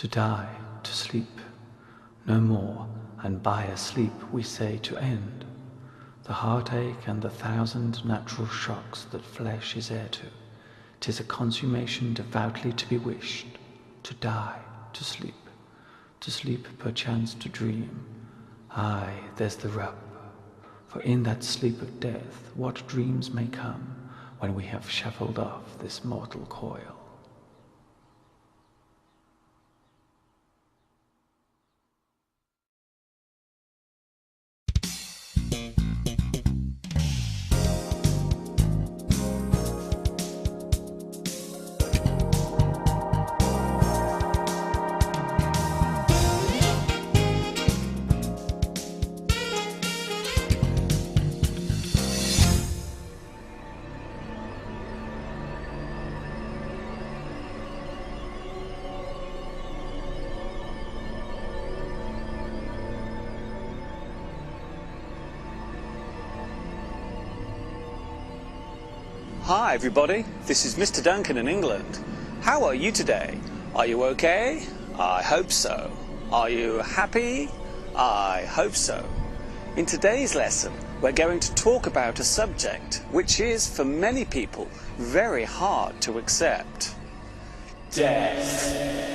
To die, to sleep, no more, and by a sleep we say to end the heartache and the thousand natural shocks that flesh is heir to. 'Tis a consummation devoutly to be wished, to die, to sleep perchance to dream. Aye, there's the rub, for in that sleep of death what dreams may come when we have shuffled off this mortal coil. Hi everybody, this is Mr. Duncan in England. How are you today? Are you okay? I hope so. Are you happy? I hope so. In today's lesson, we're going to talk about a subject which is, for many people, very hard to accept. Death.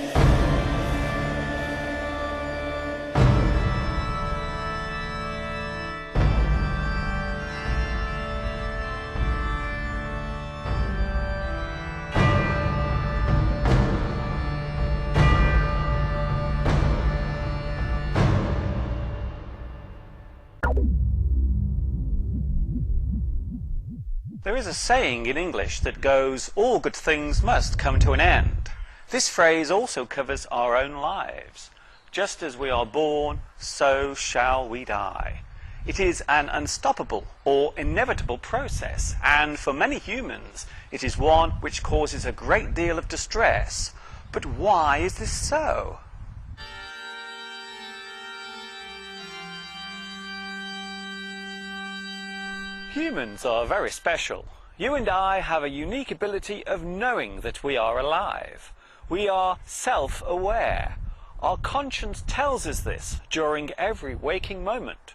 There is a saying in English that goes, all good things must come to an end. This phrase also covers our own lives. Just as we are born, so shall we die. It is an unstoppable or inevitable process, and for many humans, it is one which causes a great deal of distress. But why is this so? Humans are very special. You and I have a unique ability of knowing that we are alive. We are self-aware. Our conscience tells us this during every waking moment.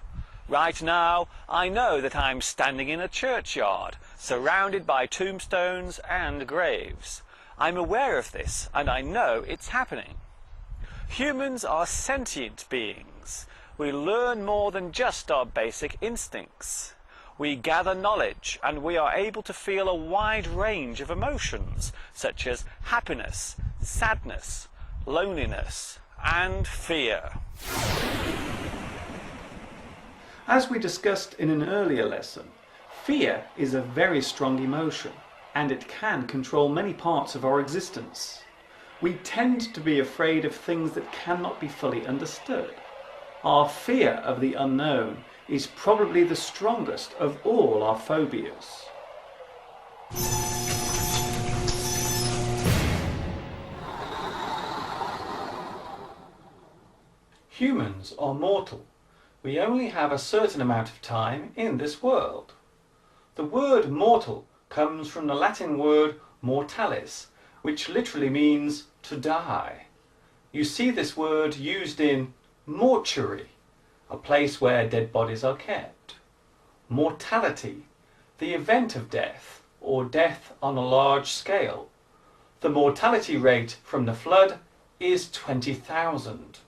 Right now, I know that I'm standing in a churchyard, surrounded by tombstones and graves. I'm aware of this, and I know it's happening. Humans are sentient beings. We learn more than just our basic instincts. We gather knowledge, and we are able to feel a wide range of emotions, such as happiness, sadness, loneliness, and fear. As we discussed in an earlier lesson, fear is a very strong emotion, and it can control many parts of our existence. We tend to be afraid of things that cannot be fully understood. Our fear of the unknown is probably the strongest of all our phobias. Humans are mortal. We only have a certain amount of time in this world. The word mortal comes from the Latin word mortalis, which literally means to die. You see this word used in mortuary, a place where dead bodies are kept. Mortality, the event of death, or death on a large scale. The mortality rate from the flood is 20,000.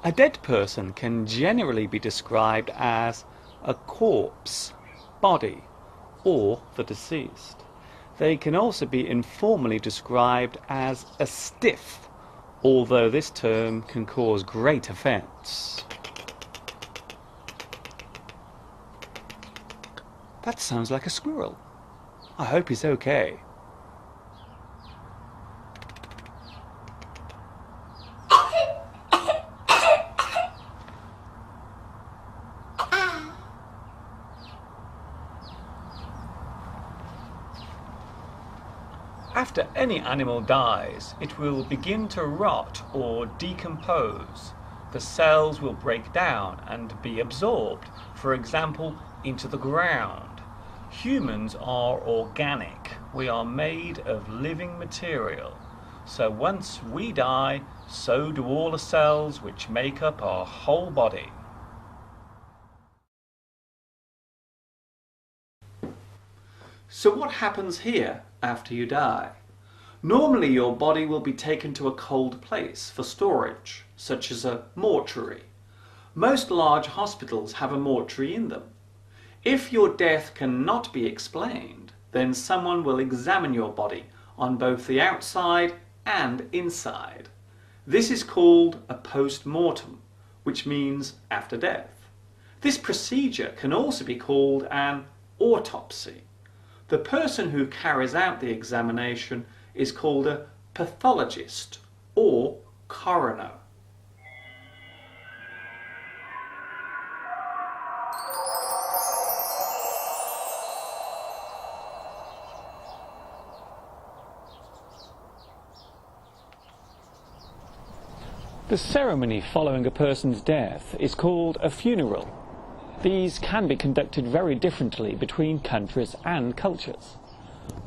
A dead person can generally be described as a corpse, body, or the deceased. They can also be informally described as a stiff, although this term can cause great offence. That sounds like a squirrel. I hope he's okay. After any animal dies, it will begin to rot or decompose. The cells will break down and be absorbed, for example, into the ground. Humans are organic. We are made of living material. So once we die, so do all the cells which make up our whole body. So what happens here after you die? Normally your body will be taken to a cold place for storage, such as a mortuary. Most large hospitals have a mortuary in them. If your death cannot be explained, then someone will examine your body on both the outside and inside. This is called a post-mortem, which means after death. This procedure can also be called an autopsy. The person who carries out the examination is called a pathologist or coroner. The ceremony following a person's death is called a funeral. These can be conducted very differently between countries and cultures.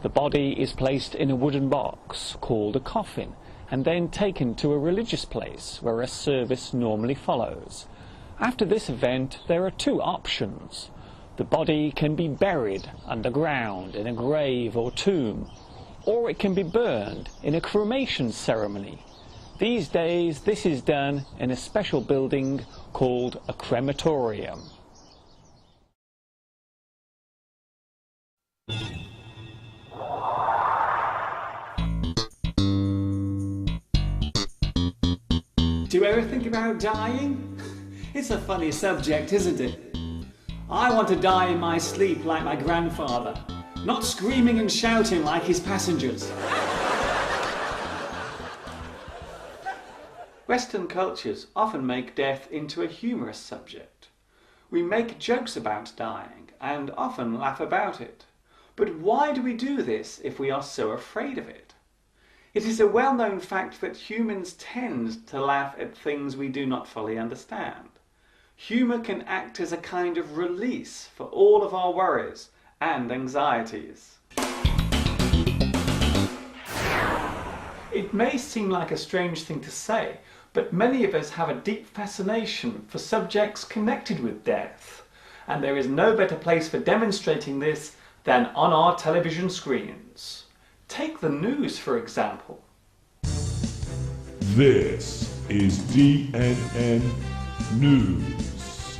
The body is placed in a wooden box called a coffin and then taken to a religious place where a service normally follows. After this event, there are two options. The body can be buried underground in a grave or tomb, or it can be burned in a cremation ceremony. These days, this is done in a special building called a crematorium. Do you ever think about dying? It's a funny subject, isn't it? I want to die in my sleep like my grandfather, not screaming and shouting like his passengers. Western cultures often make death into a humorous subject. We make jokes about dying and often laugh about it. But why do we do this if we are so afraid of it? It is a well-known fact that humans tend to laugh at things we do not fully understand. Humour can act as a kind of release for all of our worries and anxieties. It may seem like a strange thing to say, but many of us have a deep fascination for subjects connected with death, and there is no better place for demonstrating this than on our television screens. Take the news, for example. This is DNN News.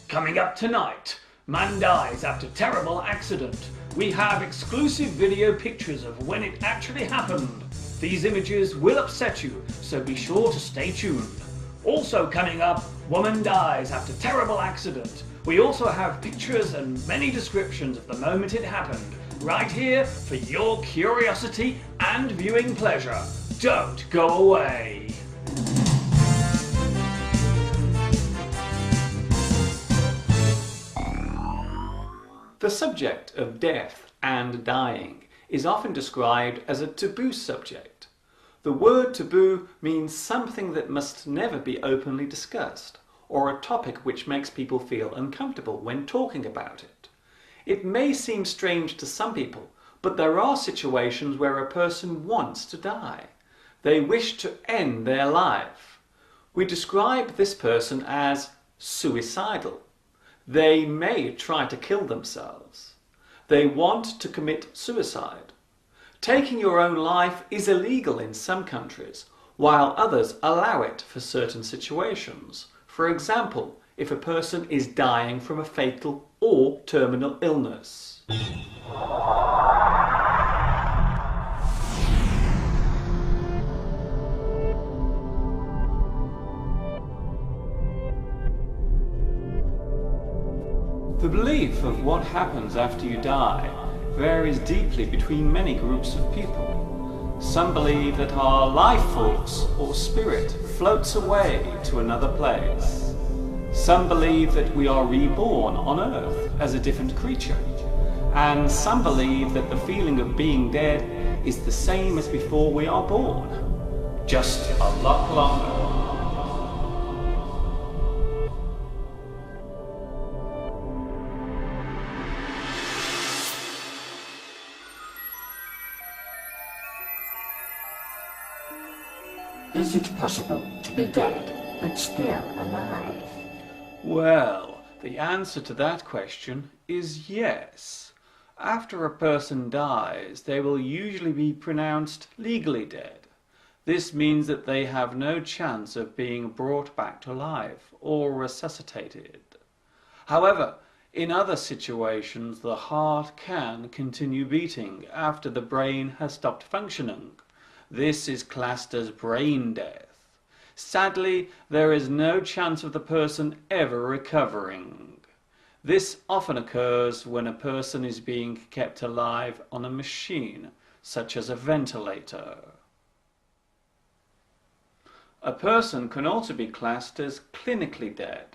Coming up tonight, man dies after terrible accident. We have exclusive video pictures of when it actually happened. These images will upset you, so be sure to stay tuned. Also coming up, woman dies after terrible accident. We also have pictures and many descriptions of the moment it happened, right here for your curiosity and viewing pleasure. Don't go away. The subject of death and dying is often described as a taboo subject. The word taboo means something that must never be openly discussed, or a topic which makes people feel uncomfortable when talking about it. It may seem strange to some people, but there are situations where a person wants to die. They wish to end their life. We describe this person as suicidal. They may try to kill themselves. They want to commit suicide. Taking your own life is illegal in some countries, while others allow it for certain situations. For example, if a person is dying from a fatal or terminal illness. The belief of what happens after you die varies deeply between many groups of people. Some believe that our life force or spirit floats away to another place. Some believe that we are reborn on Earth as a different creature. And some believe that the feeling of being dead is the same as before we are born. just a lot longer. Is it possible to be dead but still alive? Well, the answer to that question is yes. After a person dies, they will usually be pronounced legally dead. This means that they have no chance of being brought back to life or resuscitated. However, in other situations, the heart can continue beating after the brain has stopped functioning. This is classed as brain death. Sadly, there is no chance of the person ever recovering. This often occurs when a person is being kept alive on a machine, such as a ventilator. A person can also be classed as clinically dead.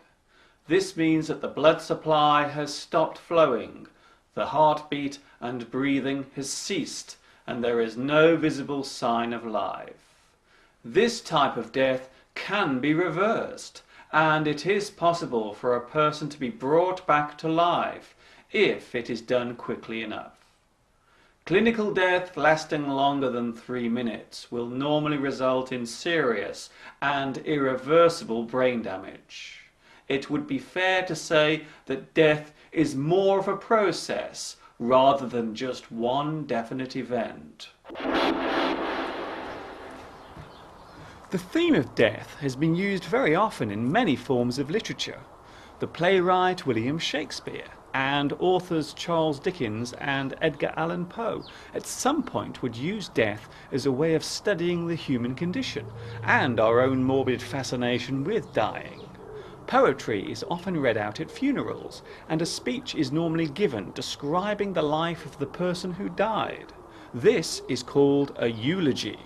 This means that the blood supply has stopped flowing, the heartbeat and breathing has ceased, and there is no visible sign of life. This type of death can be reversed, and it is possible for a person to be brought back to life if it is done quickly enough. Clinical death lasting longer than 3 minutes will normally result in serious and irreversible brain damage. It would be fair to say that death is more of a process rather than just one definite event. The theme of death has been used very often in many forms of literature. The playwright William Shakespeare and authors Charles Dickens and Edgar Allan Poe at some point would use death as a way of studying the human condition and our own morbid fascination with dying. Poetry is often read out at funerals, and a speech is normally given describing the life of the person who died. This is called a eulogy.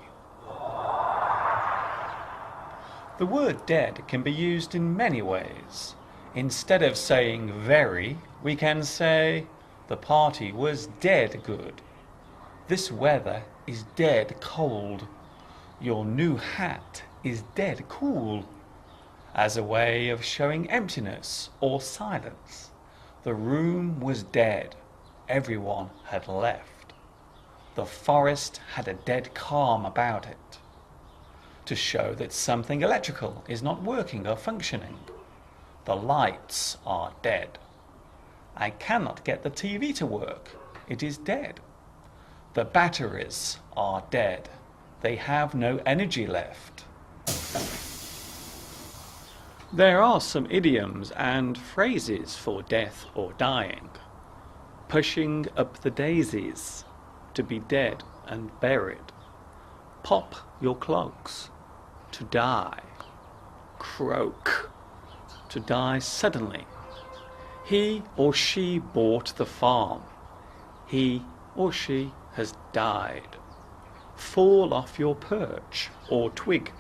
The word dead can be used in many ways. Instead of saying very, we can say the party was dead good. This weather is dead cold. Your new hat is dead cool. As a way of showing emptiness or silence. The room was dead. Everyone had left. The forest had a dead calm about it. To show that something electrical is not working or functioning. The lights are dead. I cannot get the TV to work. It is dead. The batteries are dead. They have no energy left. There are some idioms and phrases for death or dying. Pushing up the daisies, to be dead and buried. Pop your clogs, to die. Croak, to die suddenly. He or she bought the farm. He or she has died. Fall off your perch or twig,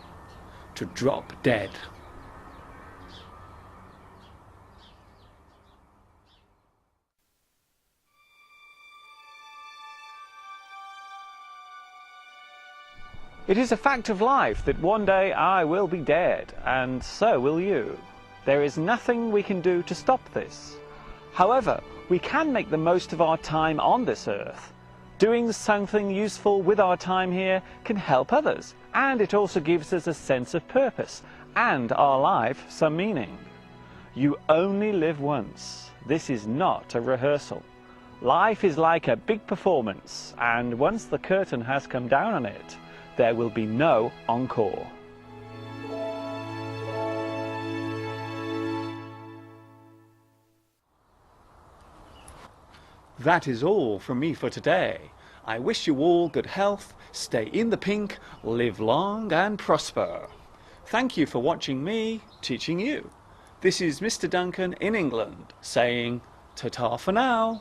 to drop dead. It is a fact of life that one day I will be dead, and so will you. There is nothing we can do to stop this. However, we can make the most of our time on this earth. Doing something useful with our time here can help others, and it also gives us a sense of purpose, and our life some meaning. You only live once. This is not a rehearsal. Life is like a big performance, and once the curtain has come down on it, there will be no encore. That is all from me for today. I wish you all good health, stay in the pink, live long and prosper. Thank you for watching me teaching you. This is Mr. Duncan in England saying ta-ta for now.